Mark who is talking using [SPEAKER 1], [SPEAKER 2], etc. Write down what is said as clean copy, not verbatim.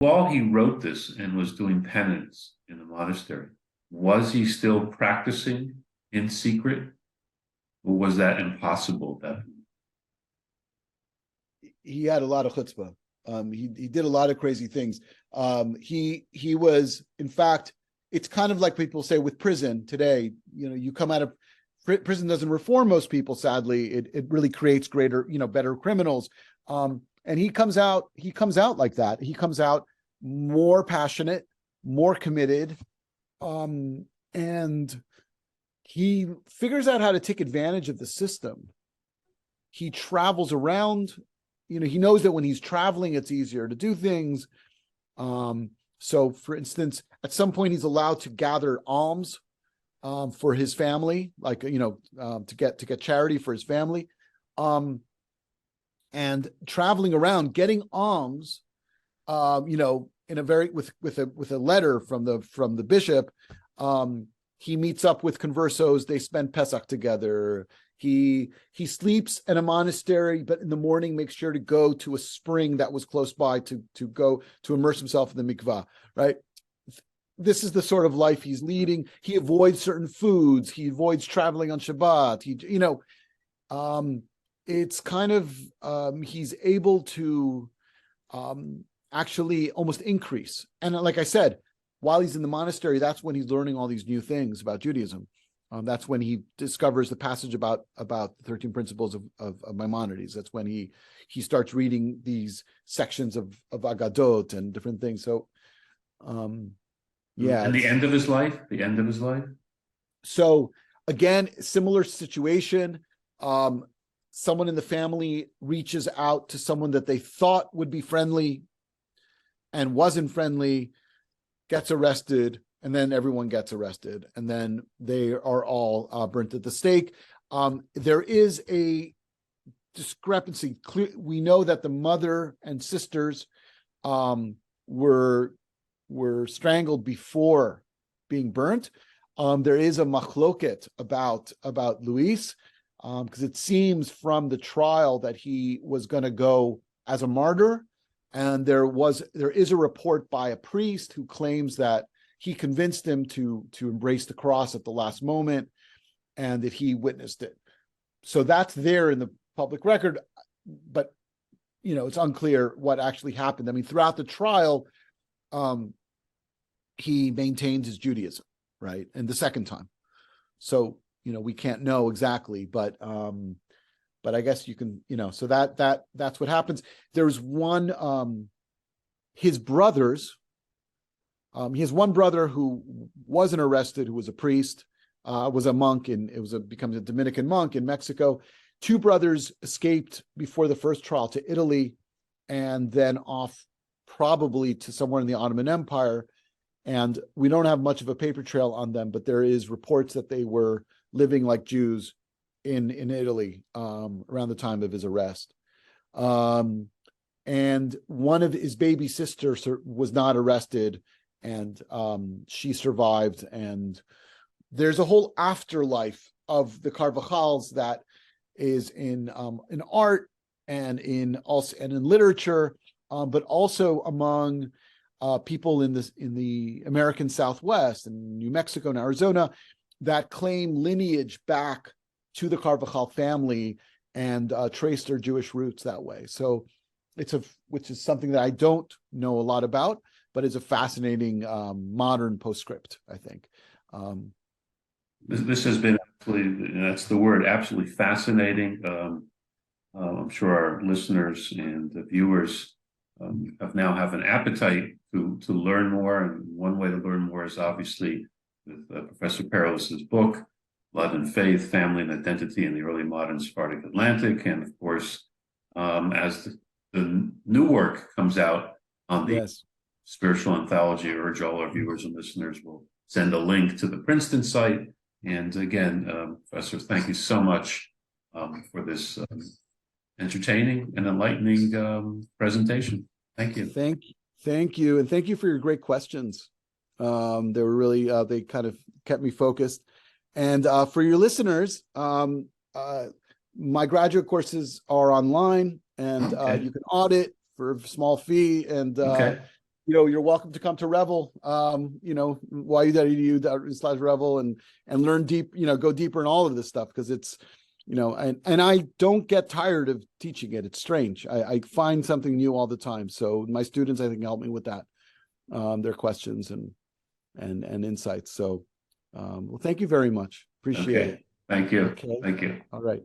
[SPEAKER 1] While he wrote this and was doing penance in the monastery, was he still practicing in secret, or was that impossible? That
[SPEAKER 2] He had a lot of chutzpah. He did a lot of crazy things. He was, in fact, it's kind of like people say with prison today. You come out of prison doesn't reform most people. Sadly, it really creates greater, better criminals. And he comes out like that. He comes out more passionate, more committed, and he figures out how to take advantage of the system. He travels around. He knows that when he's traveling, it's easier to do things. So, for instance, at some point, he's allowed to gather alms for his family, like to get charity for his family, and traveling around getting alms. In a very with a letter from the bishop. He meets up with conversos. They spend Pesach together. He sleeps in a monastery, but in the morning makes sure to go to a spring that was close by to go to immerse himself in the mikvah. Right. This is the sort of life he's leading. He avoids certain foods. He avoids traveling on Shabbat. It's kind of he's able to actually almost increase. And like I said, while he's in the monastery, that's when he's learning all these new things about Judaism. That's when he discovers the passage about the 13 principles of Maimonides. That's when he starts reading these sections of Agadot and different things. So, yeah.
[SPEAKER 1] And the end of his life.
[SPEAKER 2] So again, similar situation. Someone in the family reaches out to someone that they thought would be friendly and wasn't friendly, gets arrested, and then everyone gets arrested, and then they are all burnt at the stake. There is a discrepancy. We know that the mother and sisters were strangled before being burnt. There is a machloket about Luis, because it seems from the trial that he was going to go as a martyr. And there is a report by a priest who claims that he convinced him to embrace the cross at the last moment, and that he witnessed it. So that's there in the public record, but it's unclear what actually happened. I mean, throughout the trial, he maintained his Judaism, right? And the second time, so we can't know exactly, but I guess you can, so that's what happens. There's one, his brothers, he has one brother who wasn't arrested, who was a priest, was a monk, and becomes a Dominican monk in Mexico. Two brothers escaped before the first trial to Italy, and then off probably to somewhere in the Ottoman Empire. And we don't have much of a paper trail on them, but there is reports that they were living like Jews in Italy around the time of his arrest. And one of his baby sisters was not arrested, and she survived. And there's a whole afterlife of the Carvajals that is in art and in literature, but also among people in the American Southwest and New Mexico and Arizona that claim lineage back to the Carvajal family and trace their Jewish roots that way. So which is something that I don't know a lot about, but is a fascinating modern postscript, I think.
[SPEAKER 1] This has been absolutely, that's the word, absolutely fascinating. I'm sure our listeners and the viewers have an appetite to learn more. And one way to learn more is obviously with Professor Perelis' book, Blood and Faith, Family and Identity in the Early Modern Sephardic Atlantic. And of course, as the new work comes out on the spiritual anthology, I urge all our viewers and listeners will send a link to the Princeton site. And again, Professor, thank you so much for this entertaining and enlightening presentation. Thank you.
[SPEAKER 2] Thank you. And thank you for your great questions. They were really, they kind of kept me focused. And for your listeners, my graduate courses are online, and you can audit for a small fee. And you're welcome to come to Revel, YU.edu/Revel and learn deep, go deeper in all of this stuff, because it's, and I don't get tired of teaching it. It's strange. I find something new all the time. So my students, I think, help me with that, their questions and insights. So, well, thank you very much. Appreciate it.
[SPEAKER 1] Thank you.
[SPEAKER 2] Okay.
[SPEAKER 1] Thank you.
[SPEAKER 2] All right.